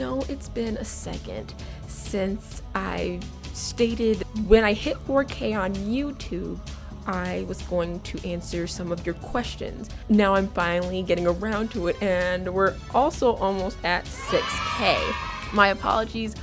know it's been a second since I stated when I hit 4K on YouTube, I was going to answer some of your questions. Now I'm finally getting around to it, and we're also almost at 6K. My apologies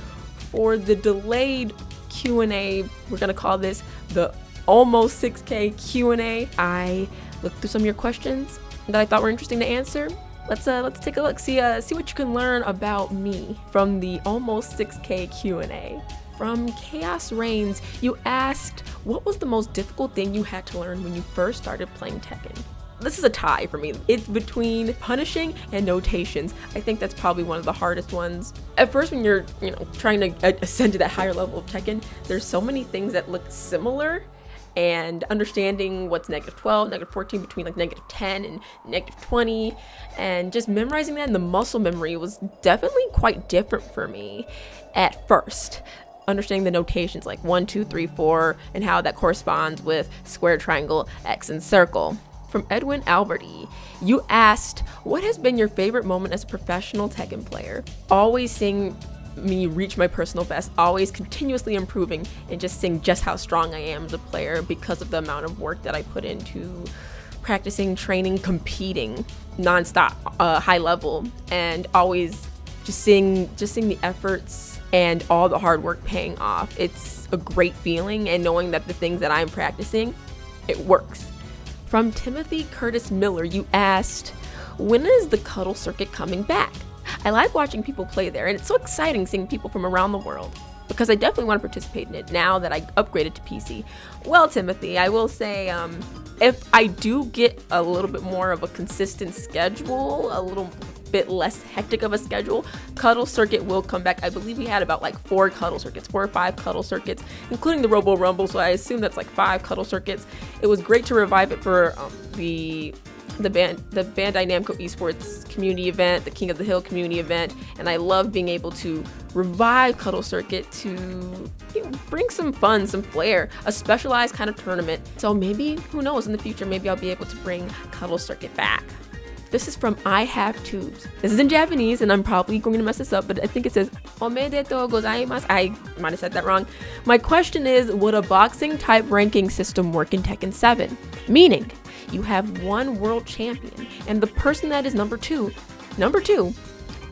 for the delayed Q&A. We're gonna call this the almost 6K Q&A. I looked through some of your questions that I thought were interesting to answer. Let's take a look, see what you can learn about me from the almost 6K Q&A. From Chaos Reigns, you asked, what was the most difficult thing you had to learn when you first started playing Tekken? This is a tie for me. It's between punishing and notations. I think that's probably one of the hardest ones. At first, when you're trying to ascend to that higher level of Tekken, there's so many things that look similar, and understanding what's -12, -14 between like -10 and -20, and just memorizing that, and the muscle memory was definitely quite different for me at first. Understanding the notations like 1, 2, 3, 4, and how that corresponds with square, triangle, X, and circle. From Edwin Alberti, you asked, what has been your favorite moment as a professional Tekken player? Always seeing me reach my personal best, always continuously improving, and just seeing just how strong I am as a player because of the amount of work that I put into practicing, training, competing nonstop, high level, and always just seeing the efforts and all the hard work paying off. It's a great feeling, and knowing that the things that I'm practicing, it works. From Timothy Curtis Miller, you asked, when is the Cuddle Circuit coming back? I like watching people play there, and it's so exciting seeing people from around the world, because I definitely want to participate in it now that I upgraded to PC. Well, Timothy, I will say, if I do get a little bit more of a consistent schedule, a little bit less hectic of a schedule, Cuddle Circuit will come back. I believe we had about like 4 or 5 Cuddle Circuits, including the Robo Rumble, so I assume that's like 5 Cuddle Circuits. It was great to revive it for the Bandai Namco Esports community event, the King of the Hill community event, and I love being able to revive Cuddle Circuit to bring some fun, some flair, a specialized kind of tournament. So maybe, who knows, in the future, maybe I'll be able to bring Cuddle Circuit back. This is from I Have Tubes. This is in Japanese, and I'm probably going to mess this up, but I think it says omedetou gozaimasu. I might have said that wrong. My question is, would a boxing type ranking system work in Tekken 7? Meaning, you have one world champion, and the person that is number two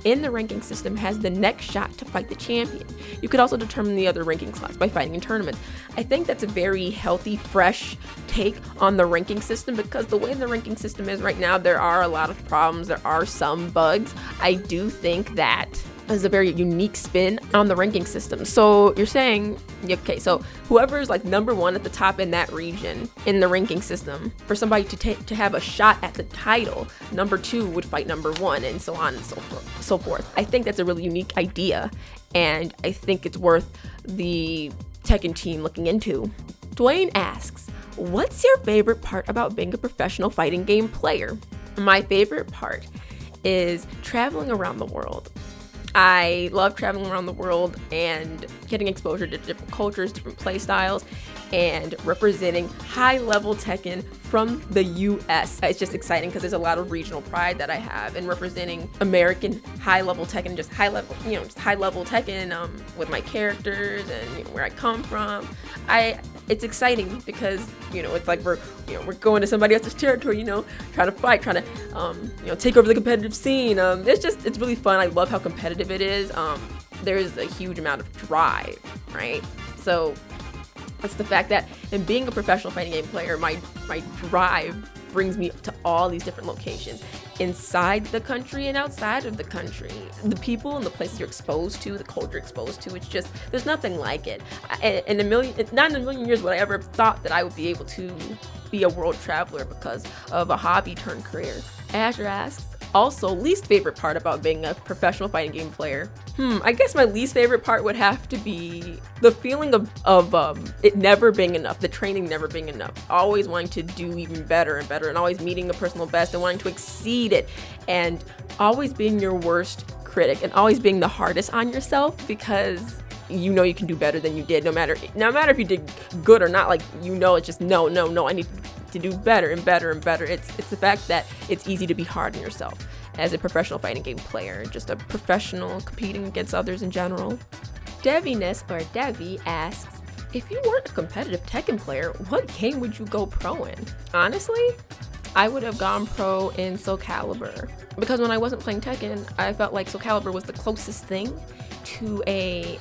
in the ranking system has the next shot to fight the champion. You could also determine the other ranking slots by fighting in tournaments. I think that's a very healthy, fresh take on the ranking system, because the way the ranking system is right now, there are a lot of problems, there are some bugs. I do think that is a very unique spin on the ranking system. So you're saying, okay, so whoever's like number 1 at the top in that region in the ranking system, for somebody to have a shot at the title, number 2 would fight number 1, and so on and so forth. I think that's a really unique idea, and I think it's worth the Tekken team looking into. Dwayne asks, what's your favorite part about being a professional fighting game player? My favorite part is traveling around the world. I love traveling around the world and getting exposure to different cultures, different play styles, and representing high-level Tekken from the US. It's just exciting because there's a lot of regional pride that I have in representing American high-level Tekken, just high-level Tekken with my characters and where I come from. It's exciting because it's like we're going to somebody else's territory, trying to fight, trying to take over the competitive scene. It's really fun. I love how competitive it is. There's a huge amount of drive, right? So it's the fact that in being a professional fighting game player, my drive brings me to all these different locations inside the country and outside of the country. The people and the places you're exposed to, the culture you're exposed to, it's just, there's nothing like it. Not in a million years would I ever have thought that I would be able to be a world traveler because of a hobby turned career. Azure asks, also, least favorite part about being a professional fighting game player? I guess my least favorite part would have to be the feeling of it never being enough, the training never being enough, always wanting to do even better and better, and always meeting the personal best and wanting to exceed it, and always being your worst critic and always being the hardest on yourself, because you can do better than you did, no matter if you did good or not. It's just no, I need to do better and better and better. It's the fact that it's easy to be hard on yourself, as a professional fighting game player, just a professional competing against others in general. Deviness, or Devi, asks, if you weren't a competitive Tekken player, what game would you go pro in? Honestly, I would have gone pro in Soul Calibur, because when I wasn't playing Tekken, I felt like Soul Calibur was the closest thing to a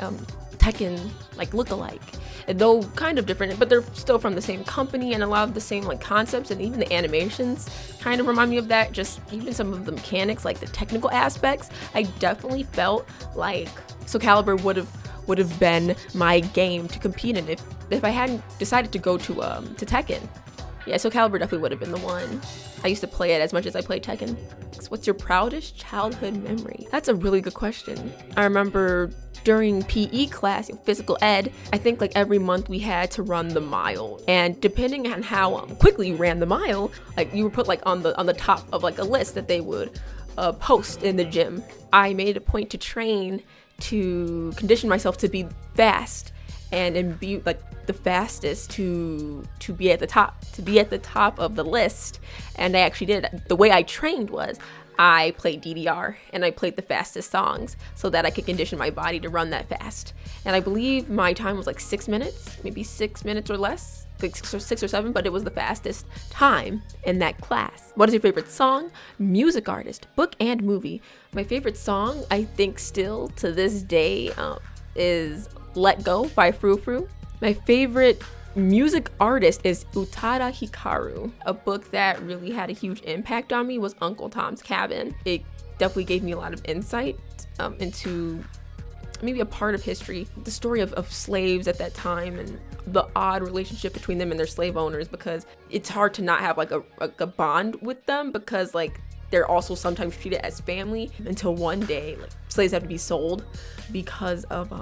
Tekken like lookalike. And though kind of different, but they're still from the same company, and a lot of the same like concepts, and even the animations kind of remind me of that. Just even some of the mechanics, like the technical aspects, I definitely felt like Soul Calibur would have been my game to compete in if I hadn't decided to go to Tekken. Yeah, Soul Calibur definitely would have been the one. I used to play it as much as I played Tekken. So what's your proudest childhood memory? That's a really good question. I remember during PE class, physical ed, I think like every month we had to run the mile, and depending on how quickly you ran the mile, like you were put like on the top of like a list that they would post in the gym. I made it a point to train to condition myself to be fast and be like the fastest to be at the top of the list. And I actually did. The way I trained was I played DDR and I played the fastest songs so that I could condition my body to run that fast. And I believe my time was like 6 minutes, maybe 6 minutes or less, like six or seven, but it was the fastest time in that class. What is your favorite song, music artist, book, and movie? My favorite song, I think still to this day, is Let Go by Frou Frou. My favorite music artist is Utada Hikaru. A book that really had a huge impact on me was Uncle Tom's Cabin. It definitely gave me a lot of insight into maybe a part of history, the story of slaves at that time, and the odd relationship between them and their slave owners, because it's hard to not have like a bond with them, because like they're also sometimes treated as family until one day like slaves have to be sold because of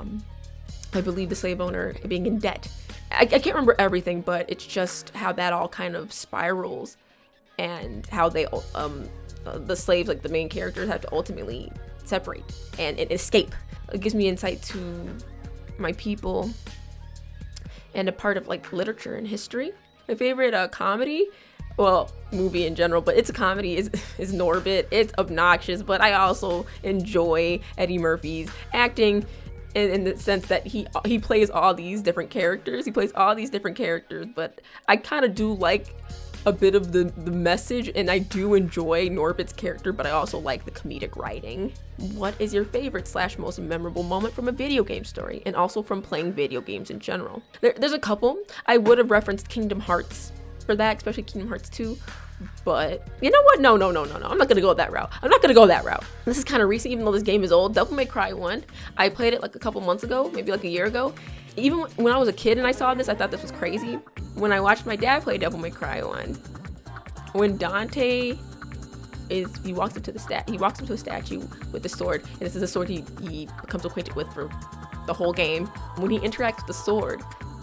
I believe the slave owner being in debt. I can't remember everything, but it's just how that all kind of spirals, and how they the slaves, like the main characters, have to ultimately separate and escape. It gives me insight to my people and a part of like literature and history. My favorite comedy, well, movie in general, but it's a comedy, is Norbit. It's obnoxious, but I also enjoy Eddie Murphy's acting in the sense that he plays all these different characters. But I kind of do like a bit of the message, and I do enjoy Norbit's character, but I also like the comedic writing. What is your favorite / most memorable moment from a video game story, and also from playing video games in general? There's a couple. I would have referenced Kingdom Hearts for that, especially Kingdom Hearts 2. But you know what? No. I'm not gonna go that route. This is kind of recent, even though this game is old. Devil May Cry 1. I played it like a couple months ago, maybe like a year ago. Even when I was a kid and I saw this, I thought this was crazy. When I watched my dad play Devil May Cry 1, when Dante he walks up to a statue with the sword, and this is a sword he becomes acquainted with for the whole game. When he interacts with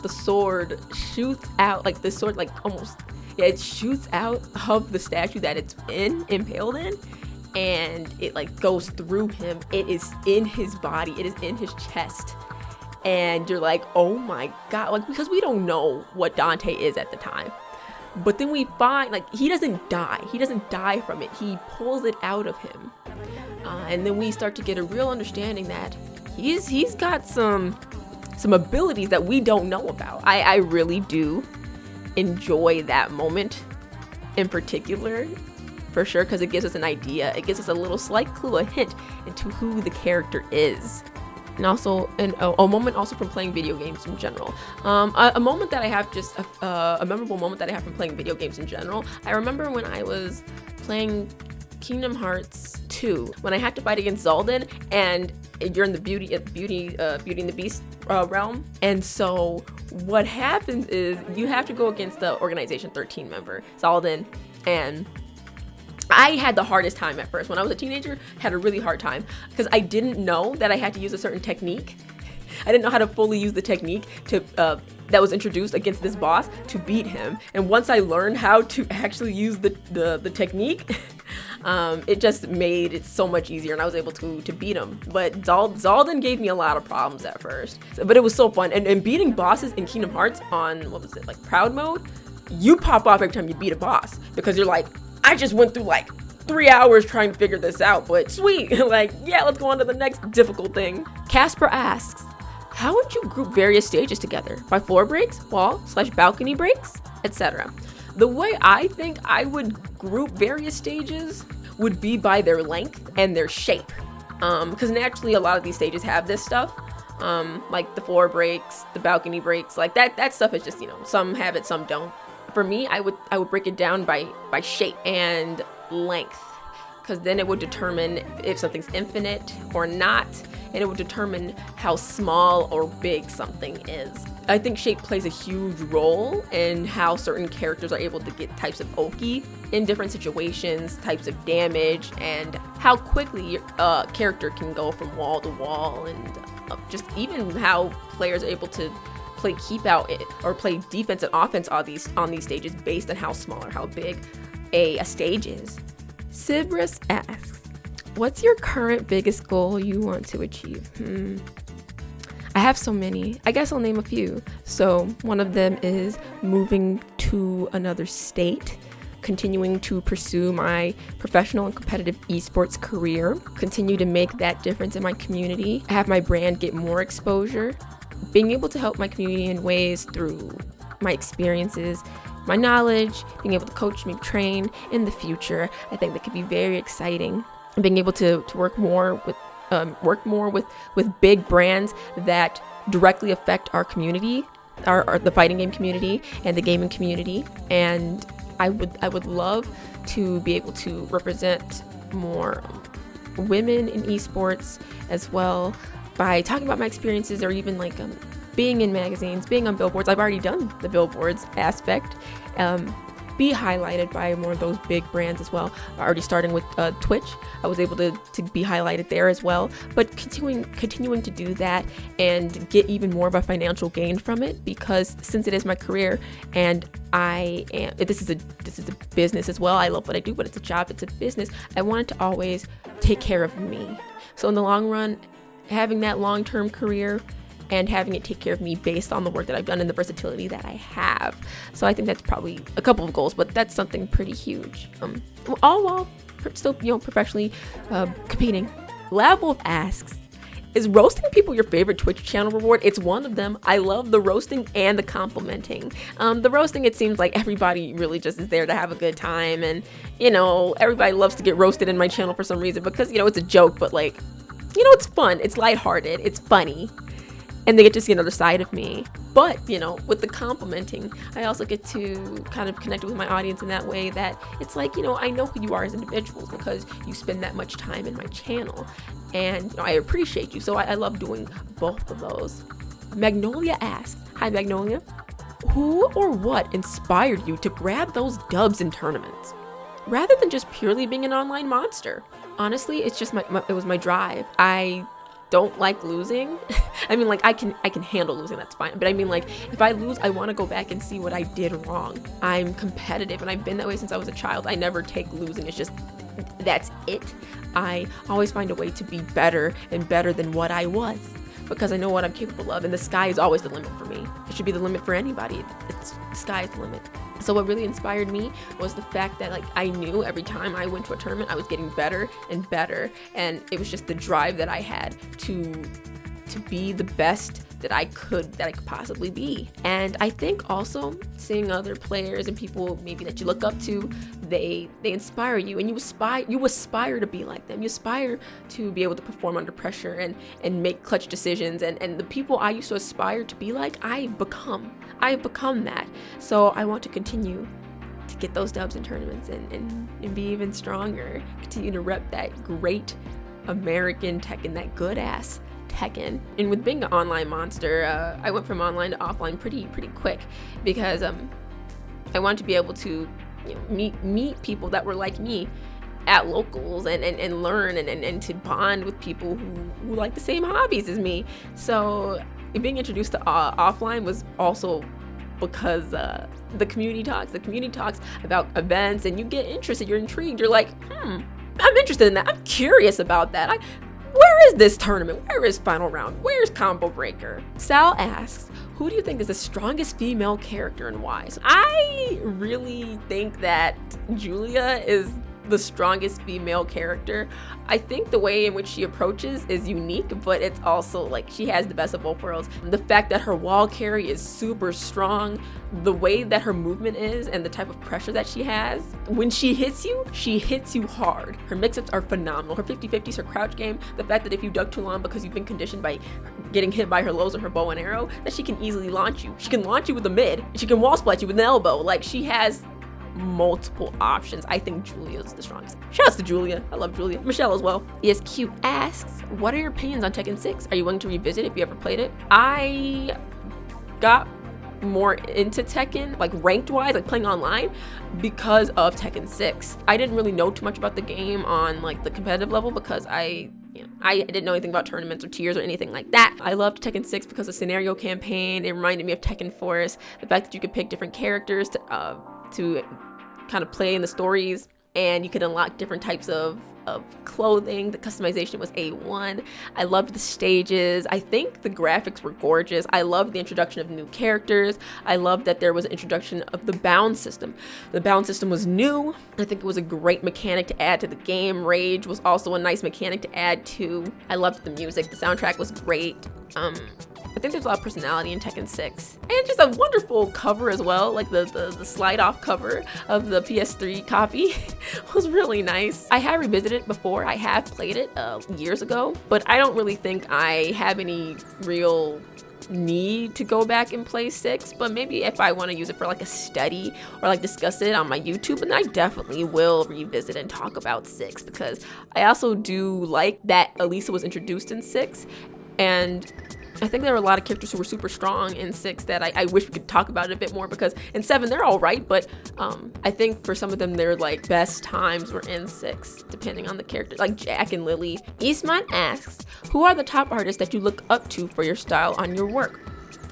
the sword shoots out, like the sword like almost. Yeah, it shoots out of the statue that it's impaled in, and it like goes through him. It is in his body. It is in his chest. And you're like, oh my God, like, because we don't know what Dante is at the time. But then we find, like, he doesn't die. He doesn't die from it. He pulls it out of him. And then we start to get a real understanding that he's got some abilities that we don't know about. I really do enjoy that moment in particular, for sure, because it gives us an idea. It gives us a little slight clue, a hint into who the character is. And also a moment also from playing video games in general. A moment that I have, just a memorable moment that I have from playing video games in general. I remember when I was playing Kingdom Hearts 2, when I had to fight against Zaldin, and you're in the Beauty and the Beast realm. And so what happens is you have to go against the Organization 13 member, Zaldin, and I had the hardest time at first. When I was a teenager, had a really hard time because I didn't know that I had to use a certain technique. I didn't know how to fully use the technique that was introduced against this boss to beat him. And once I learned how to actually use the technique, it just made it so much easier, and I was able to beat him. But Zaldin gave me a lot of problems at first, but it was so fun. And beating bosses in Kingdom Hearts on, what was it, like proud mode, you pop off every time you beat a boss because you're like, I just went through like 3 hours trying to figure this out, but sweet. Like, yeah, let's go on to the next difficult thing. Casper asks, how would you group various stages together? By floor breaks, wall/balcony breaks, etc. The way I think I would group various stages would be by their length and their shape. Because naturally a lot of these stages have this stuff. Like the floor breaks, the balcony breaks, like that stuff is just, some have it, some don't. For me, I would break it down by shape and length, because then it would determine if something's infinite or not, and it would determine how small or big something is. I think shape plays a huge role in how certain characters are able to get types of Oki in different situations, types of damage, and how quickly a character can go from wall to wall, and just even how players are able to play keep out or play defense and offense on these stages based on how small or how big a stage is. Sibris asks, what's your current biggest goal you want to achieve? I have so many. I guess I'll name a few. So one of them is moving to another state, continuing to pursue my professional and competitive esports career, continue to make that difference in my community, have my brand get more exposure, being able to help my community in ways through my experiences, my knowledge, being able to coach, maybe train in the future. I think that could be very exciting. Being able to work more with big brands that directly affect our community, the fighting game community and the gaming community. And I would love to be able to represent more women in esports as well by talking about my experiences, or even like being in magazines, being on billboards. I've already done the billboards aspect. Be highlighted by more of those big brands as well. Already starting with Twitch, I was able to be highlighted there as well. But continuing to do that and get even more of a financial gain from it, because since it is my career and this is a business as well. I love what I do, but it's a job, it's a business. I wanted to always take care of me. So in the long run, having that long-term career and having it take care of me based on the work that I've done and the versatility that I have. So I think that's probably a couple of goals, but that's something pretty huge. All while still, professionally competing. Labwolf asks, is roasting people your favorite Twitch channel reward? It's one of them. I love the roasting and the complimenting. The roasting, it seems like everybody really just is there to have a good time, and everybody loves to get roasted in my channel for some reason because it's a joke, but like, it's fun, it's lighthearted, it's funny. And they get to see another side of me. But, with the complimenting, I also get to kind of connect with my audience in that way that it's like, I know who you are as individuals because you spend that much time in my channel. And I appreciate you. So I love doing both of those. Magnolia asks, hi Magnolia, who or what inspired you to grab those dubs in tournaments? Rather than just purely being an online monster. Honestly, it's just it was my drive. I don't like losing. I mean, like, I can handle losing, that's fine. But I mean, like, if I lose, I want to go back and see what I did wrong. I'm competitive, and I've been that way since I was a child. I never take losing. It's just, that's it. I always find a way to be better and better than what I was, because I know what I'm capable of, and the sky is always the limit for me. It should be the limit for anybody. The sky is the limit. So what really inspired me was the fact that, like, I knew every time I went to a tournament, I was getting better and better, and it was just the drive that I had to be the best that I could possibly be. And I think also seeing other players and people maybe that you look up to, they inspire you, and you aspire to be like them. You aspire to be able to perform under pressure and make clutch decisions, and the people I used to aspire to be like, I've become that. So I want to continue to get those dubs in tournaments and be even stronger, continue to rep that great American Tekken, that good ass Tekken. And with being an online monster, I went from online to offline pretty quick, because I wanted to be able to meet people that were like me at locals and learn and to bond with people who like the same hobbies as me. So being introduced to offline was also because the community talks about events, and you get interested, you're intrigued, you're like, I'm interested in that, I'm curious about that. Where is this tournament? Where is Final Round? Where's Combo Breaker? Sal asks, who do you think is the strongest female character and why? So I really think that Julia is the strongest female character. I think the way in which she approaches is unique, but it's also like she has the best of both worlds. The fact that her wall carry is super strong, the way that her movement is, and the type of pressure that she has. When she hits you hard. Her mix-ups are phenomenal. Her 50-50s, her crouch game, the fact that if you duck too long because you've been conditioned by getting hit by her lows or her bow and arrow, that she can easily launch you. She can launch you with a mid. She can wall splat you with an elbow. Like, she has multiple options. I think Julia's the strongest. Shouts to Julia. I love Julia. Michelle as well. ESQ asks, what are your opinions on Tekken 6? Are you willing to revisit if you ever played it? I got more into Tekken, like ranked wise, like playing online, because of Tekken 6. I didn't really know too much about the game on like the competitive level because I didn't know anything about tournaments or tiers or anything like that. I loved Tekken 6 because of the scenario campaign. It reminded me of Tekken Force. The fact that you could pick different characters to kind of play in the stories, and you could unlock different types of clothing. The customization was A1. I loved the stages. I think the graphics were gorgeous. I loved the introduction of new characters. I loved that there was an introduction of the bound system. The bound system was new. I think it was a great mechanic to add to the game. Rage was also a nice mechanic to add to. I loved the music. The soundtrack was great. I think there's a lot of personality in Tekken 6. And just a wonderful cover as well, like the slide off cover of the PS3 copy was really nice. I have revisited it before. I have played it years ago, but I don't really think I have any real need to go back and play 6, but maybe if I want to use it for like a study or like discuss it on my YouTube, and I definitely will revisit and talk about 6, because I also do like that Elisa was introduced in 6, and I think there are a lot of characters who were super strong in 6 that I wish we could talk about it a bit more, because in 7 they're all right, but I think for some of them their like best times were in 6, depending on the character, like Jack and Lily. Eastman asks, who are the top artists that you look up to for your style on your work?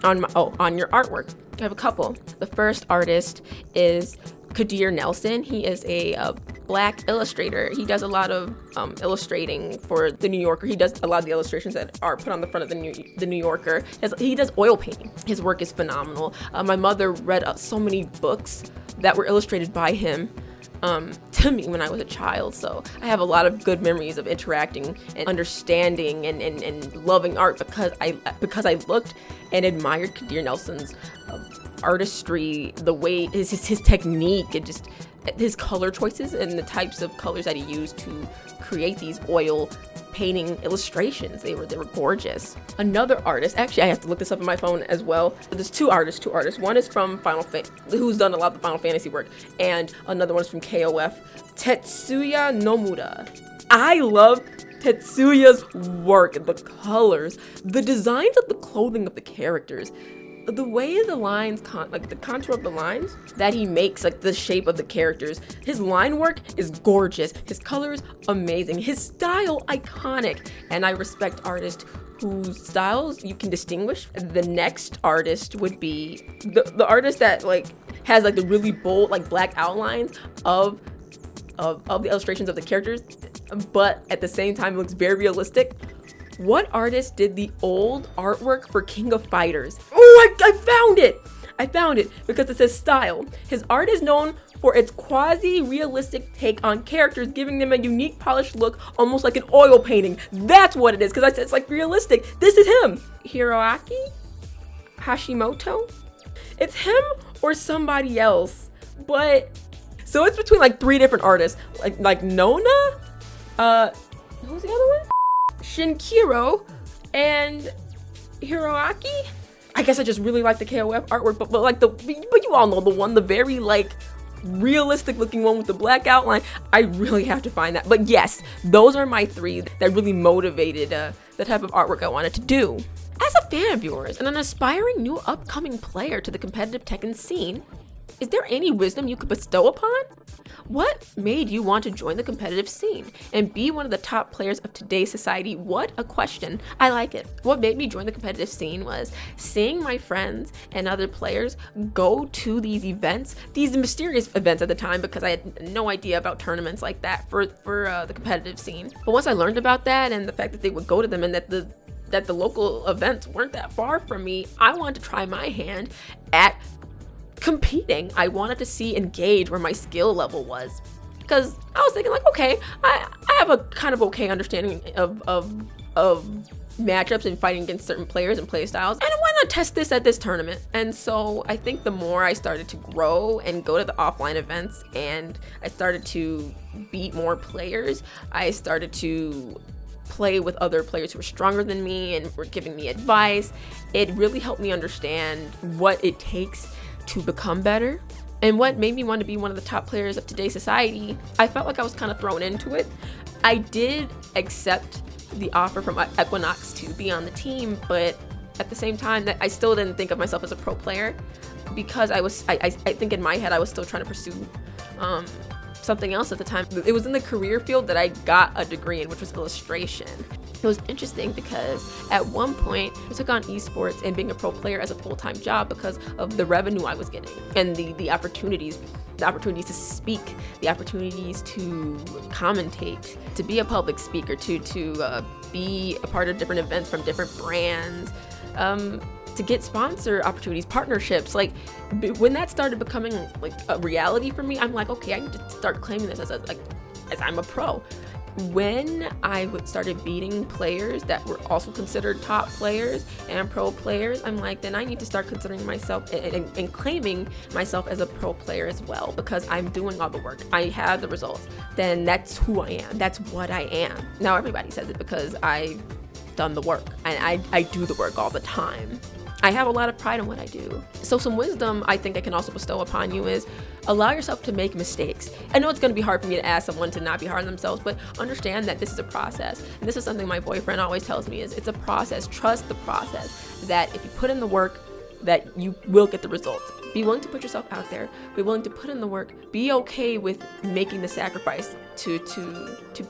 On your artwork. I have a couple. The first artist is Kadir Nelson. He is a Black illustrator. He does a lot of illustrating for The New Yorker. He does a lot of the illustrations that are put on the front of the New Yorker. He does oil painting. His work is phenomenal. My mother read so many books that were illustrated by him to me when I was a child, so I have a lot of good memories of interacting and understanding and loving art because I looked and admired Kadir Nelson's artistry, the way his technique, and just his color choices and the types of colors that he used to create these oil painting illustrations. They were gorgeous. Another artist, actually I have to look this up on my phone as well. There's two artists. One is from who's done a lot of the Final Fantasy work, and another one is from KOF, Tetsuya Nomura. I love Tetsuya's work, the colors, the designs of the clothing of the characters, the way the lines, like the contour of the lines that he makes, like the shape of the characters. His line work is gorgeous. His colors, amazing. His style, iconic. And I respect artists whose styles you can distinguish. The next artist would be the artist that like has like the really bold, like black outlines of the illustrations of the characters, but at the same time looks very realistic. What artist did the old artwork for King of Fighters? Oh, I found it! I found it because it says style. His art is known for its quasi-realistic take on characters, giving them a unique polished look, almost like an oil painting. That's what it is, because I said it's like realistic. This is him. Hiroaki Hashimoto? It's him or somebody else, but so it's between like 3 different artists, like Nona, who's the other one? Shinkiro and Hiroaki. I guess I just really like the KOF artwork, but you all know the very like realistic looking one with the black outline. I really have to find that. But yes, those are my 3 that really motivated the type of artwork I wanted to do. As a fan of yours and an aspiring new upcoming player to the competitive Tekken scene, is there any wisdom you could bestow upon? What made you want to join the competitive scene and be one of the top players of today's society? What a question. I like it. What made me join the competitive scene was seeing my friends and other players go to these events, these mysterious events at the time, because I had no idea about tournaments like that for the competitive scene. But once I learned about that and the fact that they would go to them and that the local events weren't that far from me, I wanted to try my hand at competing. I wanted to see and gauge where my skill level was. because I was thinking like, okay, I have a kind of okay understanding of matchups and fighting against certain players and play styles, and why not test this at this tournament? And so I think the more I started to grow and go to the offline events, and I started to beat more players, I started to play with other players who were stronger than me and were giving me advice. It really helped me understand what it takes to become better and what made me want to be one of the top players of today's society. I felt like I was kind of thrown into it. I did accept the offer from EQUINX to be on the team, but at the same time, that I still didn't think of myself as a pro player, because I think in my head I was still trying to pursue something else at the time. It was in the career field that I got a degree in, which was illustration. It was interesting because at one point I took on esports and being a pro player as a full-time job because of the revenue I was getting and the opportunities to speak, the opportunities to commentate, to be a public speaker, to be a part of different events from different brands, to get sponsor opportunities, partnerships. Like when that started becoming like a reality for me, I'm like, okay, I need to start claiming this as I'm a pro. When I started beating players that were also considered top players and pro players, I'm like, then I need to start considering myself and claiming myself as a pro player as well, because I'm doing all the work. I have the results. Then that's who I am. That's what I am. Now everybody says it because I've done the work, and I do the work all the time. I have a lot of pride in what I do. So some wisdom I think I can also bestow upon you is allow yourself to make mistakes. I know it's going to be hard for me to ask someone to not be hard on themselves, but understand that this is a process. And this is something my boyfriend always tells me, is it's a process. Trust the process, that if you put in the work, that you will get the results. Be willing to put yourself out there. Be willing to put in the work. Be okay with making the sacrifice to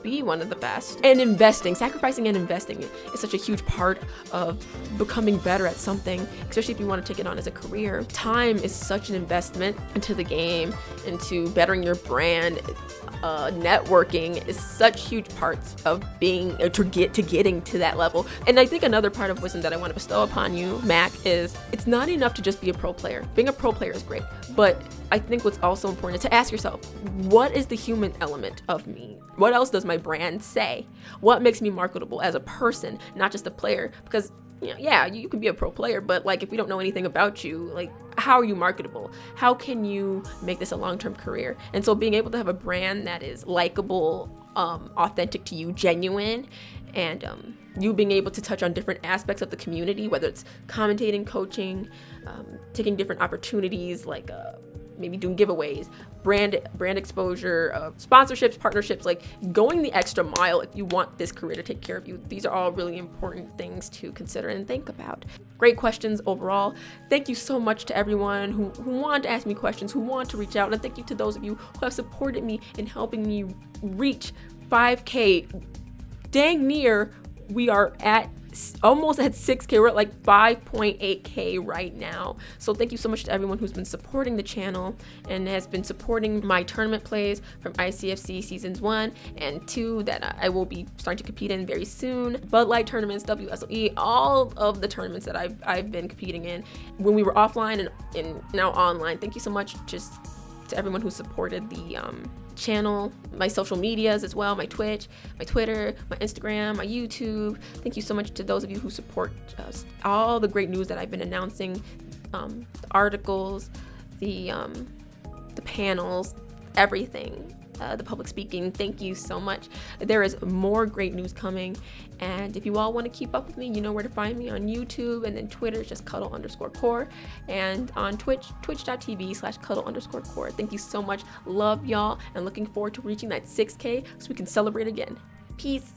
be one of the best. And sacrificing and investing is such a huge part of becoming better at something, especially if you want to take it on as a career. Time is such an investment into the game, into bettering your brand. Networking is such huge parts of being getting to that level. And I think another part of wisdom that I want to bestow upon you, Mac, is it's not enough to just be a pro player. Being a pro player is great, but I think what's also important is to ask yourself, what is the human element of me? What else does my brand say? What makes me marketable as a person, not just a player? Because you can be a pro player, but like if we don't know anything about you, like how are you marketable? How can you make this a long-term career? And so being able to have a brand that is likable, authentic to you, genuine, and you being able to touch on different aspects of the community, whether it's commentating, coaching, taking different opportunities like maybe doing giveaways, brand exposure, sponsorships, partnerships, like going the extra mile if you want this career to take care of you. These are all really important things to consider and think about. Great questions overall. Thank you so much to everyone who wanted to ask me questions, who want to reach out, and thank you to those of you who have supported me in helping me reach 5K. Dang near, we are almost at 6K. We're at like 5.8K right now. So thank you so much to everyone who's been supporting the channel and has been supporting my tournament plays from ICFC seasons 1 and 2 that I will be starting to compete in very soon. Bud Light tournaments, WSOE, all of the tournaments that I've been competing in when we were offline and now online. Thank you so much just to everyone who supported the channel, my social medias as well, my Twitch, my Twitter, my Instagram, my YouTube. Thank you so much to those of you who support all the great news that I've been announcing, the articles, the panels, everything, the public speaking. Thank you so much. There is more great news coming, and if you all want to keep up with me, you know where to find me on YouTube, and then Twitter is just Cuddle_core, and on twitch.tv/Cuddle_core. Thank you so much. Love y'all, and looking forward to reaching that 6K so we can celebrate again. Peace.